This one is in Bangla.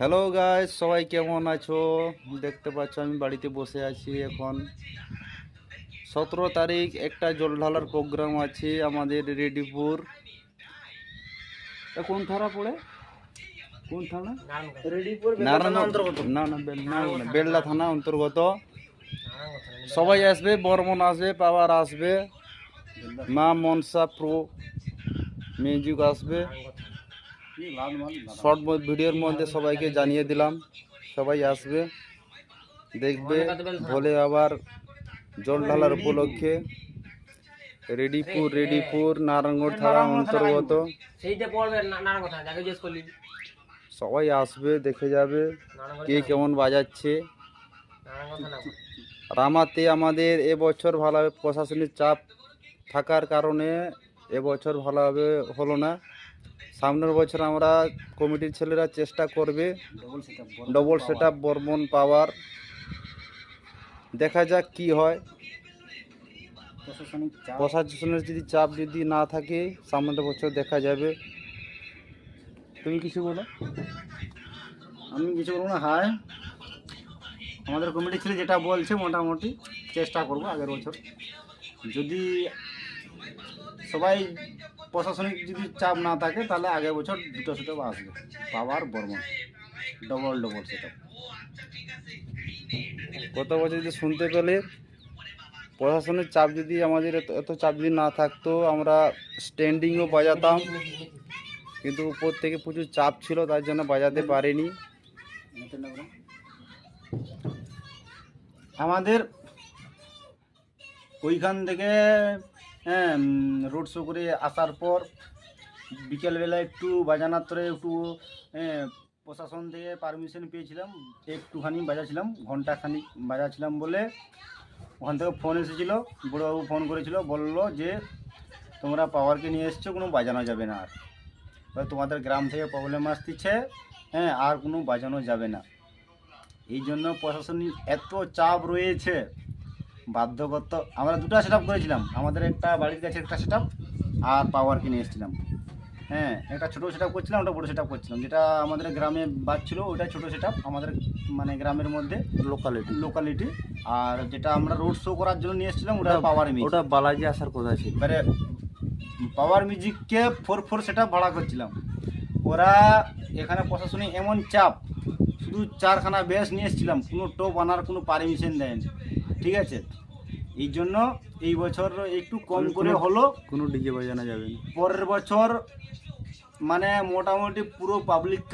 হ্যালো গাইস, সবাই কেমন আছো? দেখতে পাচ্ছ আমি বাড়িতে বসে আছি এখন। 17 তারিখ একটা জল ঢালার প্রোগ্রাম আছে আমাদের রেডিপুর। কোন থানা পড়ে? কোন থানা? নারায়ণ না না বেলডা থানা অন্তর্গত। সবাই আসবে, বর্মন আসবে, পাওয়ার আসবে, মা মনসা প্রো মিউজিক আসবে। শর্ট ভিডিওর মধ্যে সবাইকে জানিয়ে দিলাম, সবাই আসবে দেখবে। ভোলে আবার জল ঢালার উপলক্ষে রেডিপুর নারায়ণগড় থানা অন্তর্গত। সবাই আসবে, দেখে যাবে কে কেমন বাজাচ্ছে। রামাতে আমাদের এবছর ভালোভাবে প্রশাসনিক চাপ থাকার কারণে এবছর ভালোভাবে হলো না। সামনের বছর আমরা কমিটির ছেলেরা চেষ্টা করবে ডবল সেট আপ বর্মন পাওয়ার। দেখা যাক কি হয়। প্রশাসনের যদি চাপ যদি না থাকে সামনের বছর দেখা যাবে। তুমি কিছু বলো? আমি কিছু বলবো না। হাই, আমাদের কমিটি ছেলে যেটা বলছে মোটামুটি চেষ্টা করব আগের বছর। যদি সবাই প্রশাসনিক যদি চাপ না থাকে তাহলে আগের বছর দুটো সেটআপ আসবে, পাওয়ার বর্মন ডবল সেটআপ। গত বছর যদি শুনতে পেলে প্রশাসনের চাপ যদি আমাদের এত চাপ যদি না থাকতো আমরা স্ট্যান্ডিংও বাজাতাম, কিন্তু উপর থেকে প্রচুর চাপ ছিল তার জন্য বাজাতে পারিনি। আমাদের ওইখান থেকে রোড শো করে আসার পর বিকেলবেলা একটু বাজানোর তরে একটু প্রশাসন থেকে পারমিশন পেয়েছিলাম, একটুখানি বাজাছিলাম, ঘন্টাখানি বাজাছিলাম বলে ওখান থেকে ফোন এসেছিলো। বড়োবাবু ফোন করেছিল, বললো যে তোমরা পাওয়ারকে নিয়ে এসছো, কোনো বাজানো যাবে না, আর তোমাদের গ্রাম থেকে প্রবলেম আসতেছে, আর কোনো বাজানো যাবে না। এই জন্য প্রশাসনিক এত চাপ রয়েছে, বাধ্যগত আমরা দুটো সেট আপ করেছিলাম। আমাদের একটা বাড়ির কাছে একটা সেট আপ আর পাওয়ার কিনে এসেছিলাম। একটা ছোটো সেট আপ করছিলাম, ওটা বড়ো সেট আপ করছিলাম। যেটা আমাদের গ্রামে বাজছিল ওটা ছোটো সেট আপ, আমাদের মানে গ্রামের মধ্যে লোকালিটি। আর যেটা আমরা রোড শো করার জন্য নিয়ে এসেছিলাম ওটা পাওয়ার মিউজিক। ওটা বালাজি আসার কথা ছিল। এবারে পাওয়ার মিউজিককে 4 সেট আপ ভাড়া করছিলাম। ওরা এখানে প্রশাসনিক এমন চাপ, শুধু 4খানা বেস নিয়ে এসেছিলাম, কোনো টোপ আনার কোনো পারমিশন দেয়নি। ঠিক আছে, এই জন্য এই বছর একটু কম করে হলো, কোনো ডিজে বাজানো যাবে না। পরের বছর মানে মোটামুটি পুরো পাবলিককে